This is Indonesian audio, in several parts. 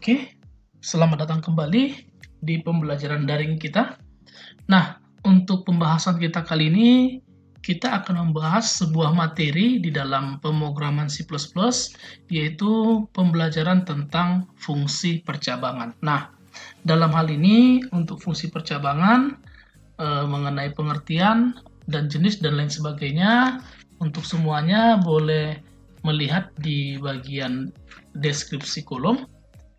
Oke, selamat datang kembali di pembelajaran daring kita. Nah, untuk pembahasan kita kali ini, kita akan membahas sebuah materi di dalam pemrograman C++, yaitu pembelajaran tentang fungsi percabangan. Nah, dalam hal ini, untuk fungsi percabangan, mengenai pengertian dan jenis dan lain sebagainya, untuk semuanya boleh melihat di bagian deskripsi kolom.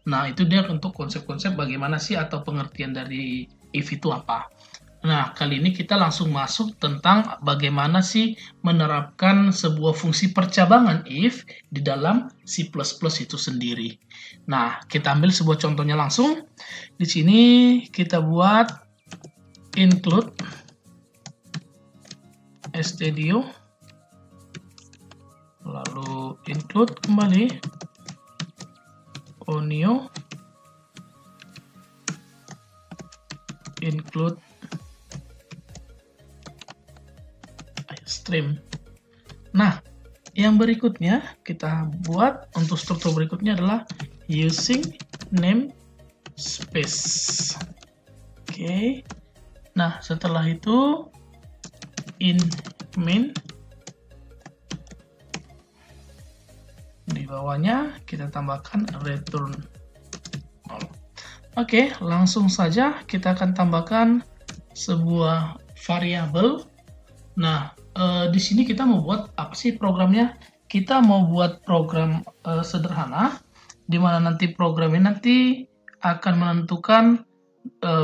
Nah, itu dia untuk konsep-konsep bagaimana sih atau pengertian dari if itu apa. Nah, kali ini kita langsung masuk tentang bagaimana sih menerapkan sebuah fungsi percabangan if di dalam C++ itu sendiri. Nah, kita ambil sebuah contohnya langsung. Di sini kita buat include stdio, lalu include kembali onio, include stream. Nah, yang berikutnya kita buat untuk struktur berikutnya adalah using namespace. Oke. Nah, setelah itu in main, di bawahnya kita tambahkan return null. Oke, langsung saja kita akan tambahkan sebuah variabel. Nah, di sini kita mau buat apa sih programnya? Kita mau buat program sederhana, di mana nanti program ini nanti akan menentukan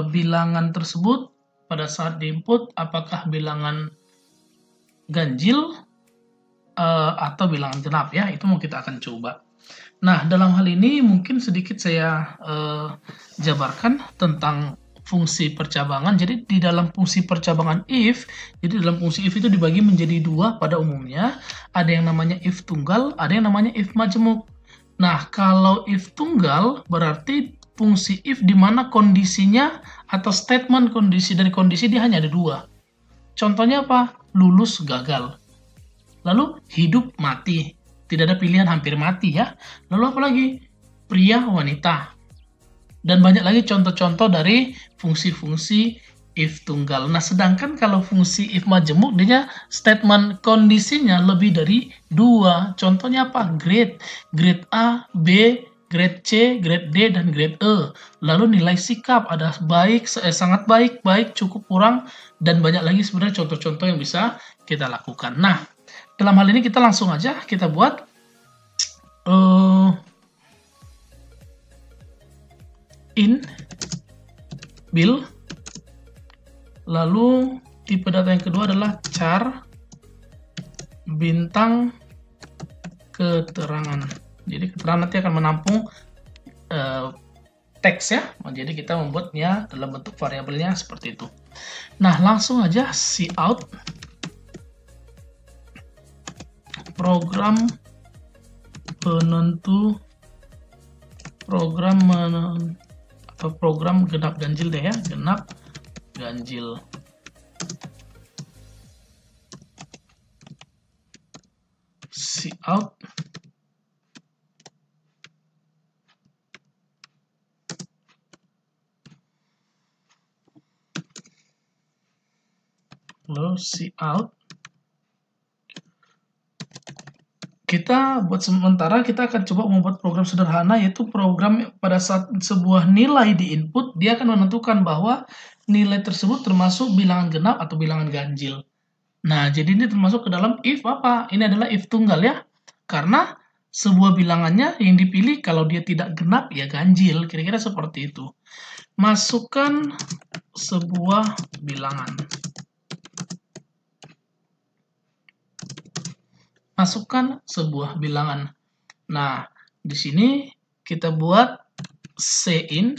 bilangan tersebut pada saat diinput apakah bilangan ganjil atau bilangan genap ya. Itu mau kita akan coba. Nah, dalam hal ini mungkin sedikit saya jabarkan tentang fungsi percabangan. Jadi di dalam fungsi percabangan if, jadi dalam fungsi if itu dibagi menjadi dua pada umumnya. Ada yang namanya if tunggal, ada yang namanya if majemuk. Nah, kalau if tunggal berarti fungsi if di mana kondisinya atau statement kondisi dari kondisi dia hanya ada dua. Contohnya apa? Lulus, gagal. Lalu hidup, mati. Tidak ada pilihan, hampir mati ya. Lalu apa lagi? Pria, wanita. Dan banyak lagi contoh-contoh dari fungsi-fungsi if tunggal. Nah, sedangkan kalau fungsi if majemuk, dia statement kondisinya lebih dari dua. Contohnya apa? Grade. Grade A, B, grade C, grade D, dan grade E. Lalu nilai sikap, ada baik, sangat baik, baik, cukup, kurang, dan banyak lagi sebenarnya contoh-contoh yang bisa kita lakukan. Nah, dalam hal ini kita langsung aja kita buat in bill, lalu tipe data yang kedua adalah char bintang keterangan. Jadi keterangan nanti akan menampung teks ya. Jadi kita membuatnya dalam bentuk variabelnya seperti itu. Nah, langsung aja cout program penentu atau program genap ganjil deh ya, genap ganjil. Cout lalu cout kita buat sementara kita akan coba membuat program sederhana, yaitu program pada saat sebuah nilai di input dia akan menentukan bahwa nilai tersebut termasuk bilangan genap atau bilangan ganjil. Nah, jadi ini termasuk ke dalam if apa? Ini adalah if tunggal ya. Karena sebuah bilangannya yang dipilih kalau dia tidak genap ya ganjil, kira-kira seperti itu. Masukkan sebuah bilangan. Masukkan sebuah bilangan. Nah, di sini kita buat cin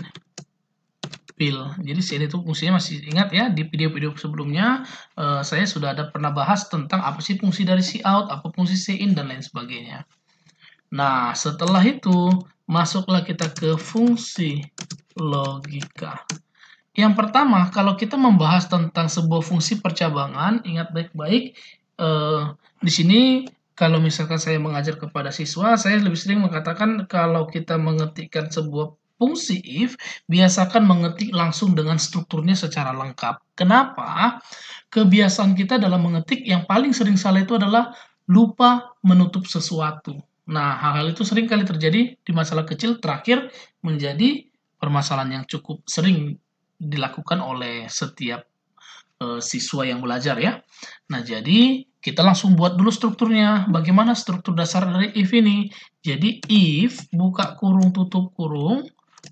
bill. Jadi cin itu fungsinya masih ingat ya, di video-video sebelumnya saya sudah ada pernah bahas tentang apa sih fungsi dari cout, apa fungsi cin dan lain sebagainya. Nah, setelah itu masuklah kita ke fungsi logika. Yang pertama, kalau kita membahas tentang sebuah fungsi percabangan, ingat baik-baik di sini. Kalau misalkan saya mengajar kepada siswa, saya lebih sering mengatakan kalau kita mengetikkan sebuah fungsi if biasakan mengetik langsung dengan strukturnya secara lengkap. Kenapa? Kebiasaan kita dalam mengetik yang paling sering salah itu adalah lupa menutup sesuatu. Nah, hal-hal itu sering kali terjadi di masalah kecil terakhir menjadi permasalahan yang cukup sering dilakukan oleh setiap siswa yang belajar ya. Nah, jadi kita langsung buat dulu strukturnya. Bagaimana struktur dasar dari if ini? Jadi if buka kurung tutup kurung,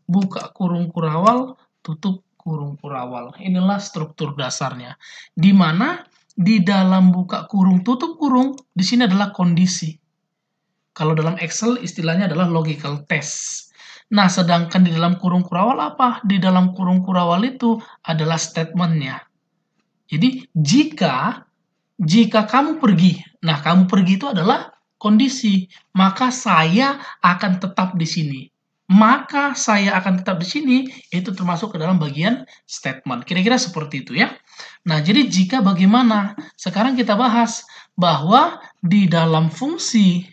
buka kurung kurawal, tutup kurung kurawal. Inilah struktur dasarnya. Di mana di dalam buka kurung tutup kurung, di sini adalah kondisi. Kalau dalam Excel istilahnya adalah logical test. Nah, sedangkan di dalam kurung kurawal apa? Di dalam kurung kurawal itu adalah statementnya. Jadi jika kamu pergi, nah kamu pergi itu adalah kondisi, maka saya akan tetap di sini. Maka saya akan tetap di sini, itu termasuk ke dalam bagian statement. Kira-kira seperti itu ya. Nah, jadi jika bagaimana? Sekarang kita bahas bahwa di dalam fungsi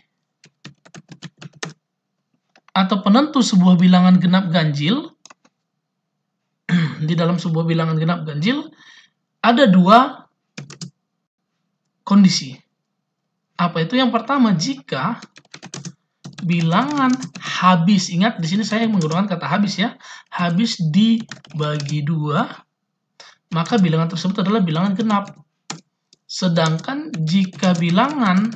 atau penentu sebuah bilangan genap ganjil, di dalam sebuah bilangan genap ganjil, ada dua kondisi. Apa itu? Yang pertama, jika bilangan habis, ingat di sini saya menggunakan kata habis ya, habis dibagi 2, maka bilangan tersebut adalah bilangan genap. Sedangkan jika bilangan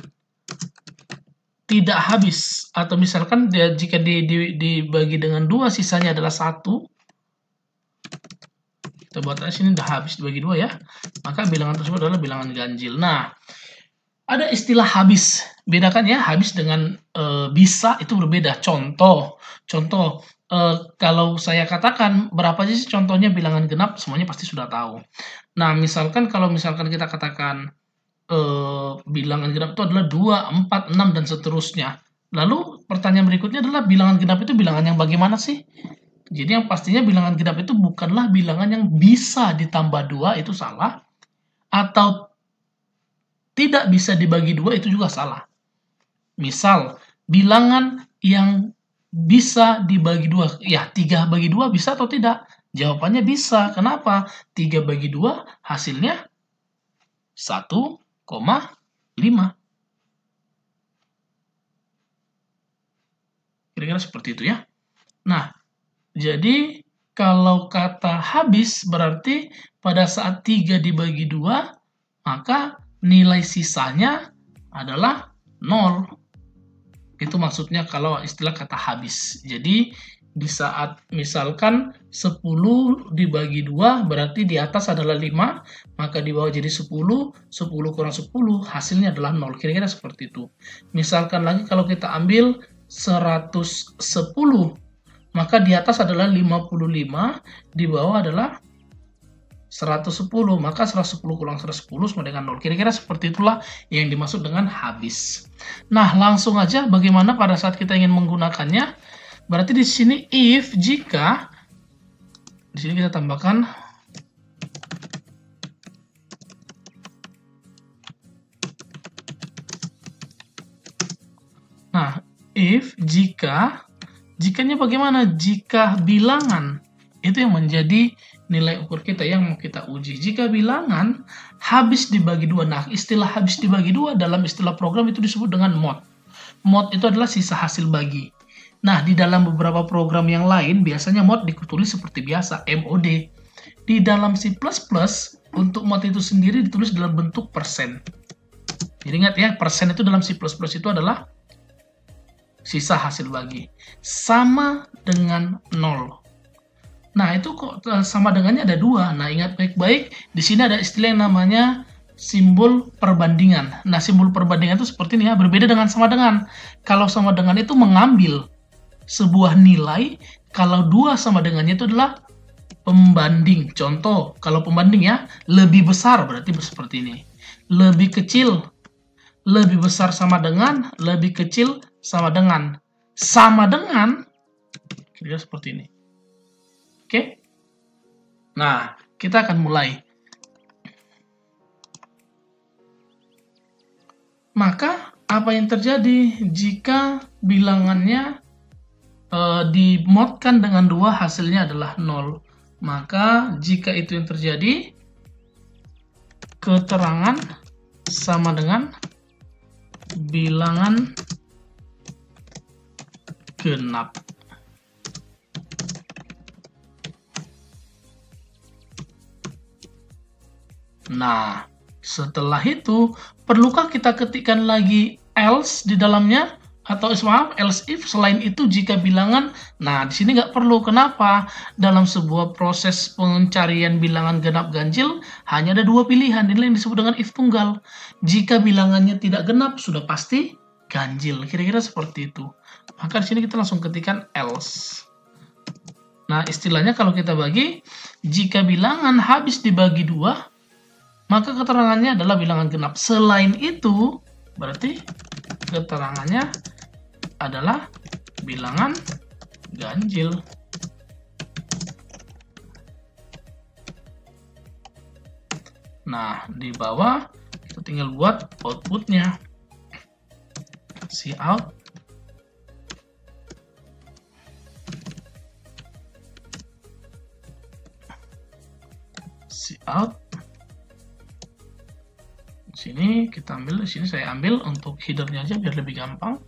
tidak habis, atau misalkan jika dibagi dengan 2 sisanya adalah 1, kita buat aja sini udah habis dibagi 2 ya, maka bilangan tersebut adalah bilangan ganjil. Nah, ada istilah habis, bedakan ya, habis dengan bisa itu berbeda. Contoh, kalau saya katakan berapa sih contohnya bilangan genap, semuanya pasti sudah tahu. Nah, misalkan kalau kita katakan bilangan genap itu adalah 2, 4, 6 dan seterusnya. Lalu pertanyaan berikutnya adalah bilangan genap itu bilangan yang bagaimana sih? Jadi yang pastinya bilangan genap itu bukanlah bilangan yang bisa ditambah 2, itu salah. Atau tidak bisa dibagi 2, itu juga salah. Misal, bilangan yang bisa dibagi 2, ya 3 bagi 2 bisa atau tidak? Jawabannya bisa. Kenapa? 3 bagi 2 hasilnya 1,5. Kira-kira seperti itu ya. Nah, jadi kalau kata habis berarti pada saat 3 dibagi 2, maka nilai sisanya adalah 0. Itu maksudnya kalau istilah kata habis. Jadi di saat misalkan 10 dibagi 2 berarti di atas adalah 5, maka di bawah jadi 10, 10 kurang 10 hasilnya adalah 0. Kira-kira seperti itu. Misalkan lagi kalau kita ambil 110, maka di atas adalah 55, di bawah adalah 110, maka 110 kurang 110 sama dengan 0. Kira-kira seperti itulah yang dimaksud dengan habis. Nah, langsung aja bagaimana pada saat kita ingin menggunakannya. Berarti di sini if, jika, di sini kita tambahkan if, jikanya bagaimana? Jika bilangan, itu yang menjadi nilai ukur kita yang mau kita uji. Jika bilangan habis dibagi 2, nah istilah habis dibagi 2 dalam istilah program itu disebut dengan mod. Mod itu adalah sisa hasil bagi. Nah, di dalam beberapa program yang lain, biasanya mod ditulis seperti biasa, MOD. Di dalam C++, untuk mod itu sendiri ditulis dalam bentuk persen. Jadi ingat ya, persen itu dalam C++ itu adalah sisa hasil bagi. Sama dengan 0. Nah, itu kok sama dengannya ada 2. Nah, ingat baik-baik, di sini ada istilah yang namanya simbol perbandingan. Nah, simbol perbandingan itu seperti ini ya, berbeda dengan sama dengan. Kalau sama dengan itu mengambil sebuah nilai, kalau 2 sama dengannya itu adalah pembanding. Contoh, kalau pembanding ya, lebih besar berarti seperti ini. Lebih kecil, lebih besar sama dengan, lebih kecil sama dengan. Sama dengan, kira-kira seperti ini. Oke? Nah, kita akan mulai. Maka, apa yang terjadi jika bilangannya dimodkan dengan 2 hasilnya adalah 0. Maka jika itu yang terjadi, keterangan sama dengan bilangan genap. Nah, setelah itu, perlukah kita ketikkan lagi else di dalamnya? Atau maaf, else if selain itu jika bilangan, nah di sini nggak perlu. Kenapa? Dalam sebuah proses pencarian bilangan genap ganjil, hanya ada 2 pilihan. Ini yang disebut dengan if tunggal. Jika bilangannya tidak genap, sudah pasti ganjil. Kira-kira seperti itu. Maka di sini kita langsung ketikkan else. Nah, istilahnya kalau kita bagi, jika bilangan habis dibagi 2, maka keterangannya adalah bilangan genap. Selain itu, berarti keterangannya adalah bilangan ganjil. Nah, di bawah kita tinggal buat outputnya. Cout sini kita ambil, di sini saya ambil untuk headernya aja biar lebih gampang.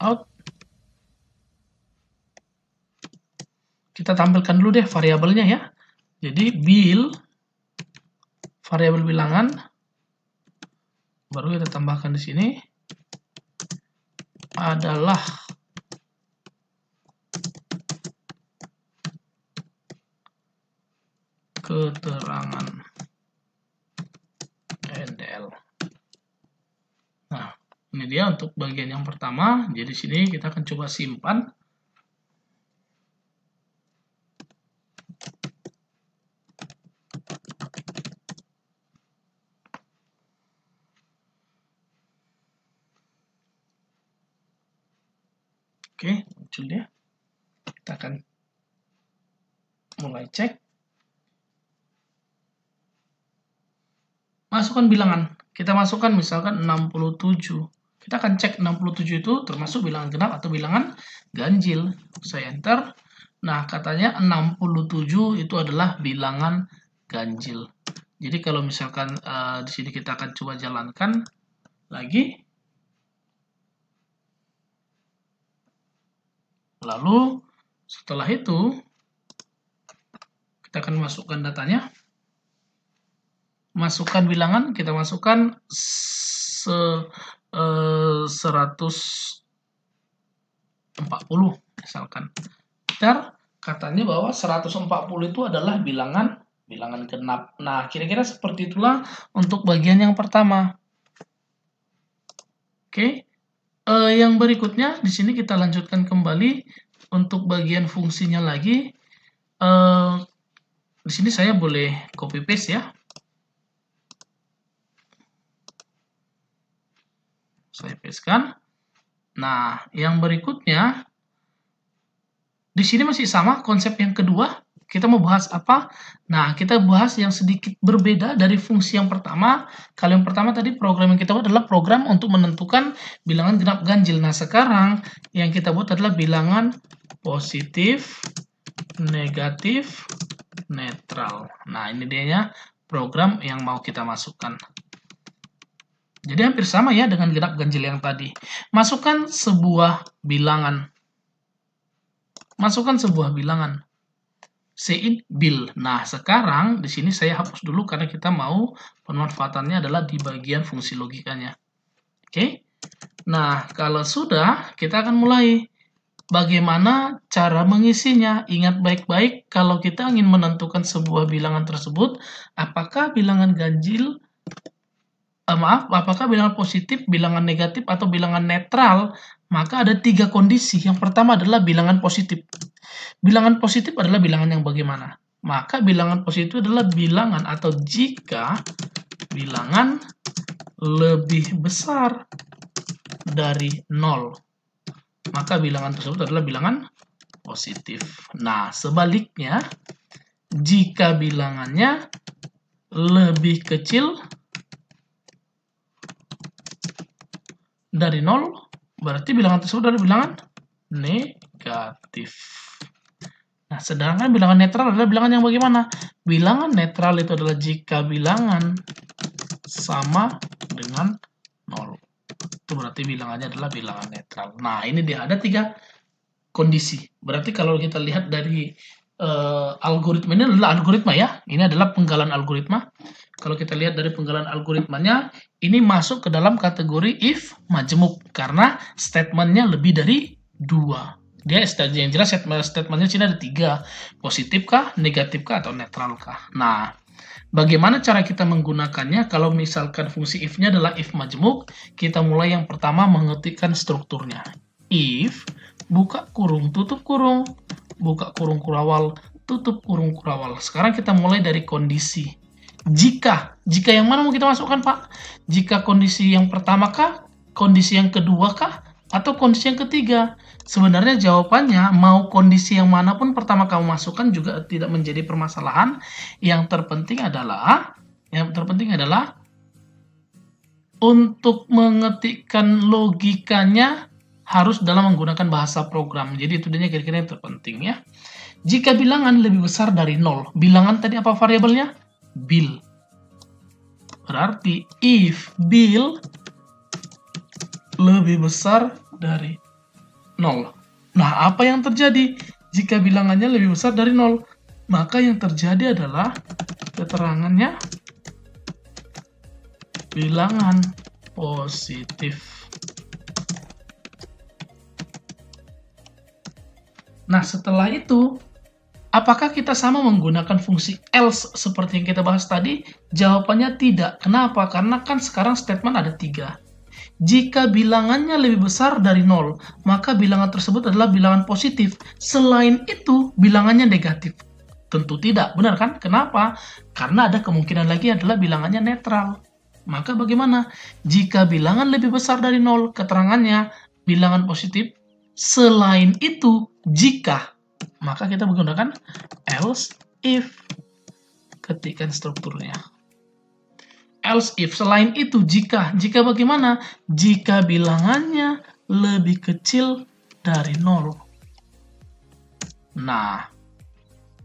Cout. Kita tampilkan dulu deh variabelnya ya. Jadi variabel bilangan, baru kita tambahkan di sini adalah keterangan NDL. Nah, ini dia untuk bagian yang pertama. Jadi sini kita akan coba simpan. Oke, muncul dia. Kita akan mulai cek. Masukkan bilangan. Kita masukkan misalkan 67. Kita akan cek 67 itu termasuk bilangan genap atau bilangan ganjil. Saya enter. Nah, katanya 67 itu adalah bilangan ganjil. Jadi kalau misalkan di sini kita akan coba jalankan lagi. Lalu setelah itu kita akan masukkan datanya. Masukkan bilangan, kita masukkan 140 misalkan. Dan katanya bahwa 140 itu adalah bilangan genap. Nah, kira-kira seperti itulah untuk bagian yang pertama. Oke. Yang berikutnya di sini kita lanjutkan kembali untuk bagian fungsinya lagi. Di sini saya boleh copy paste ya. Saya pastekan. Nah, yang berikutnya di sini masih sama konsep yang kedua. Kita mau bahas apa? Nah, kita bahas yang sedikit berbeda dari fungsi yang pertama. Kalau yang pertama tadi program yang kita buat adalah program untuk menentukan bilangan genap ganjil. Nah, sekarang yang kita buat adalah bilangan positif, negatif, netral. Nah, ini dia program yang mau kita masukkan. Jadi hampir sama ya dengan genap ganjil yang tadi. Masukkan sebuah bilangan. Masukkan sebuah bilangan. Sein bil. Nah, sekarang di sini saya hapus dulu karena kita mau pemanfaatannya adalah di bagian fungsi logikanya. Oke. Nah, kalau sudah, kita akan mulai. Bagaimana cara mengisinya? Ingat baik-baik kalau kita ingin menentukan sebuah bilangan tersebut, apakah bilangan ganjil apakah bilangan positif, bilangan negatif, atau bilangan netral, maka ada 3 kondisi. Yang pertama adalah bilangan positif. Bilangan positif adalah bilangan yang bagaimana? Maka bilangan positif adalah bilangan atau jika bilangan lebih besar dari 0, maka bilangan tersebut adalah bilangan positif. Nah, sebaliknya, jika bilangannya lebih kecil dari 0, berarti bilangan tersebut adalah bilangan negatif. Nah, sedangkan bilangan netral adalah bilangan yang bagaimana? Bilangan netral itu adalah jika bilangan sama dengan 0. Itu berarti bilangannya adalah bilangan netral. Nah, ini dia ada 3 kondisi. Berarti kalau kita lihat dari algoritma, ini adalah algoritma ya. Ini adalah penggalan algoritma. Kalau kita lihat dari penggalan algoritmanya, ini masuk ke dalam kategori if majemuk karena statementnya lebih dari 2. Dia yang jelas statementnya sini ada 3. Positif kah, negatif kah, atau netral kah. Nah, bagaimana cara kita menggunakannya? Kalau misalkan fungsi if-nya adalah if majemuk, kita mulai yang pertama mengetikkan strukturnya. If, buka kurung, tutup kurung, buka kurung kurawal, tutup kurung kurawal. Sekarang kita mulai dari kondisi. Jika yang mana mau kita masukkan, Pak? Jika kondisi yang pertama kah, kondisi yang kedua kah, atau kondisi yang ketiga? Sebenarnya jawabannya mau kondisi yang manapun pertama kamu masukkan juga tidak menjadi permasalahan. Yang terpenting adalah untuk mengetikkan logikanya harus dalam menggunakan bahasa program. Jadi itu dia kira-kira yang terpenting ya. Jika bilangan lebih besar dari 0, bilangan tadi apa variabelnya? Bil. Berarti if bil lebih besar dari 0. Nah, apa yang terjadi jika bilangannya lebih besar dari 0? Maka yang terjadi adalah keterangannya bilangan positif. Nah, setelah itu, apakah kita sama menggunakan fungsi else seperti yang kita bahas tadi? Jawabannya tidak. Kenapa? Karena kan sekarang statement ada 3. Jika bilangannya lebih besar dari 0, maka bilangan tersebut adalah bilangan positif. Selain itu, bilangannya negatif. Tentu tidak, benar kan? Kenapa? Karena ada kemungkinan lagi adalah bilangannya netral. Maka bagaimana? Jika bilangan lebih besar dari 0, keterangannya bilangan positif. Selain itu, jika, maka kita menggunakan else if. Ketikkan strukturnya. Else if, selain itu jika bagaimana? Jika bilangannya lebih kecil dari 0. Nah,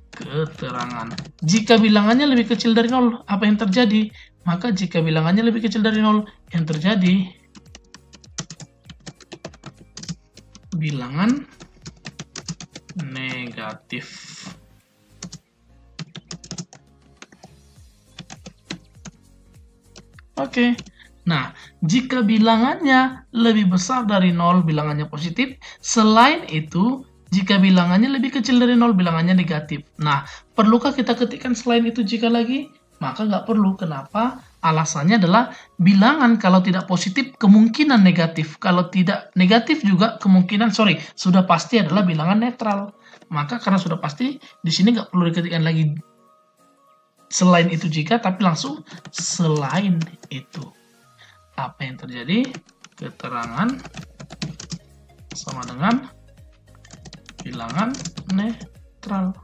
keterangan. Jika bilangannya lebih kecil dari 0, apa yang terjadi? Maka jika bilangannya lebih kecil dari 0, yang terjadi bilangan negatif. Oke. Nah, jika bilangannya lebih besar dari 0, bilangannya positif. Selain itu, jika bilangannya lebih kecil dari 0, bilangannya negatif. Nah, perlukah kita ketikkan selain itu jika lagi? Maka nggak perlu. Kenapa? Alasannya adalah bilangan kalau tidak positif, kemungkinan negatif. Kalau tidak negatif juga kemungkinan, sudah pasti adalah bilangan netral. Maka karena sudah pasti, di sini nggak perlu diketikkan lagi selain itu jika, tapi langsung selain itu. Apa yang terjadi? Keterangan sama dengan bilangan netral.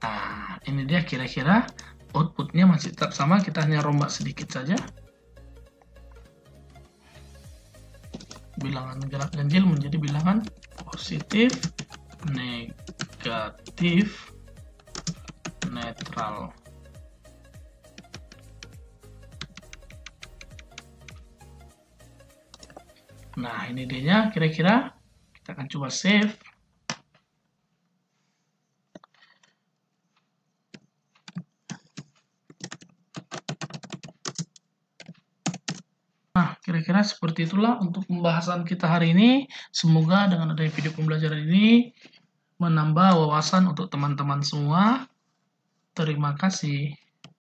Nah, ini dia kira-kira outputnya masih tetap sama, kita hanya rombak sedikit saja. Bilangan gerak ganjil menjadi bilangan positif, negatif, netral. Nah, ini dia kira-kira. Kita akan coba save. Nah, kira-kira seperti itulah untuk pembahasan kita hari ini. Semoga dengan adanya video pembelajaran ini menambah wawasan untuk teman-teman semua. Terima kasih.